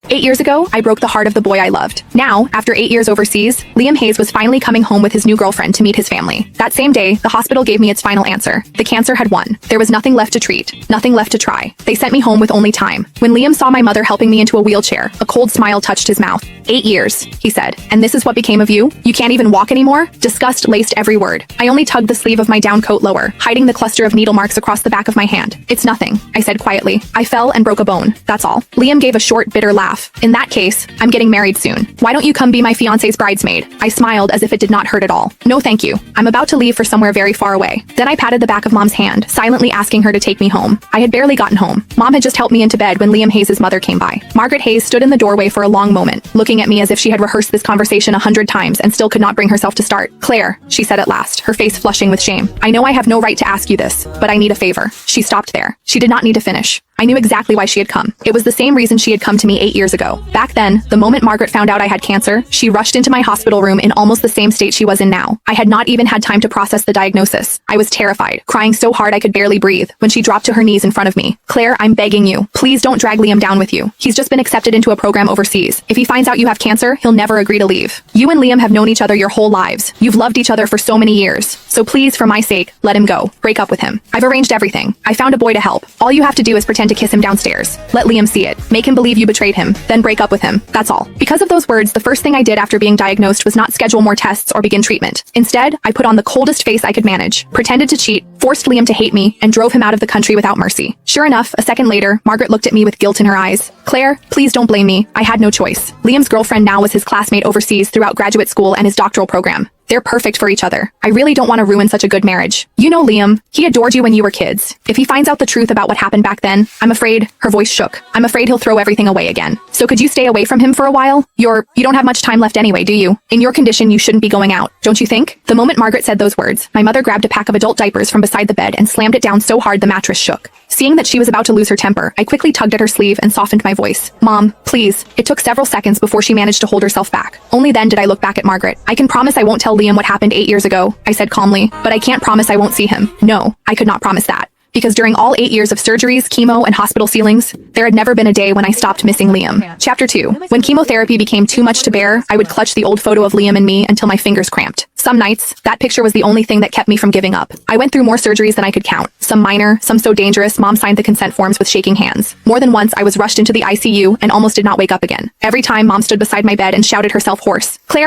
8 years ago, I broke the heart of the boy I loved. Now, after 8 years overseas, Liam Hayes was finally coming home with his new girlfriend to meet his family. That same day, the hospital gave me its final answer. The cancer had won. There was nothing left to treat, nothing left to try. They sent me home with only time. When Liam saw my mother helping me into a wheelchair, a cold smile touched his mouth. 8 years, he said. And this is what became of you? You can't even walk anymore? Disgust laced every word. I only tugged the sleeve of my down coat lower, hiding the cluster of needle marks across the back of my hand. It's nothing, I said quietly. I fell and broke a bone. That's all. Liam gave a short, bitter laugh. In that case, I'm getting married soon. Why don't you come be my fiancé's bridesmaid? I smiled as if it did not hurt at all. No thank you. I'm about to leave for somewhere very far away. Then I patted the back of Mom's hand, silently asking her to take me home. I had barely gotten home. Mom had just helped me into bed when Liam Hayes' mother came by. Margaret Hayes stood in the doorway for a long moment, looking at me as if she had rehearsed this conversation 100 times and still could not bring herself to start. Claire, she said at last, her face flushing with shame. I know I have no right to ask you this, but I need a favor. She stopped there. She did not need to finish. I knew exactly why she had come. It was the same reason she had come to me 8 years ago. Back then, the moment Margaret found out I had cancer, she rushed into my hospital room in almost the same state she was in now. I had not even had time to process the diagnosis. I was terrified, crying so hard I could barely breathe, when she dropped to her knees in front of me. Claire, I'm begging you. Please don't drag Liam down with you. He's just been accepted into a program overseas. If he finds out you have cancer, he'll never agree to leave. You and Liam have known each other your whole lives. You've loved each other for so many years. So please, for my sake, let him go. Break up with him. I've arranged everything. I found a boy to help. All you have to do is pretend to kiss him downstairs. Let Liam see it. Make him believe you betrayed him. Then break up with him. That's all. Because of those words, the first thing I did after being diagnosed was not schedule more tests or begin treatment. Instead, I put on the coldest face I could manage, pretended to cheat, forced Liam to hate me, and drove him out of the country without mercy. Sure enough, a second later, Margaret looked at me with guilt in her eyes. Claire, please don't blame me. I had no choice. Liam's girlfriend now was his classmate overseas throughout graduate school and his doctoral program. They're perfect for each other. I really don't want to ruin such a good marriage. You know Liam, he adored you when you were kids. If he finds out the truth about what happened back then, I'm afraid, her voice shook. I'm afraid he'll throw everything away again. So could you stay away from him for a while? You don't have much time left anyway, do you? In your condition, you shouldn't be going out, don't you think? The moment Margaret said those words, my mother grabbed a pack of adult diapers from beside the bed and slammed it down so hard the mattress shook. Seeing that she was about to lose her temper, I quickly tugged at her sleeve and softened my voice. Mom, please. It took several seconds before she managed to hold herself back. Only then did I look back at Margaret. I can promise I won't tell Liam what happened 8 years ago, I said calmly, but I can't promise I won't see him. No, I could not promise that. Because during all 8 years of surgeries, chemo, and hospital ceilings, there had never been a day when I stopped missing Liam. Chapter 2. When chemotherapy became too much to bear, I would clutch the old photo of Liam and me until my fingers cramped. Some nights, that picture was the only thing that kept me from giving up. I went through more surgeries than I could count. Some minor, some so dangerous, Mom signed the consent forms with shaking hands. More than once, I was rushed into the ICU and almost did not wake up again. Every time, Mom stood beside my bed and shouted herself hoarse. Claire,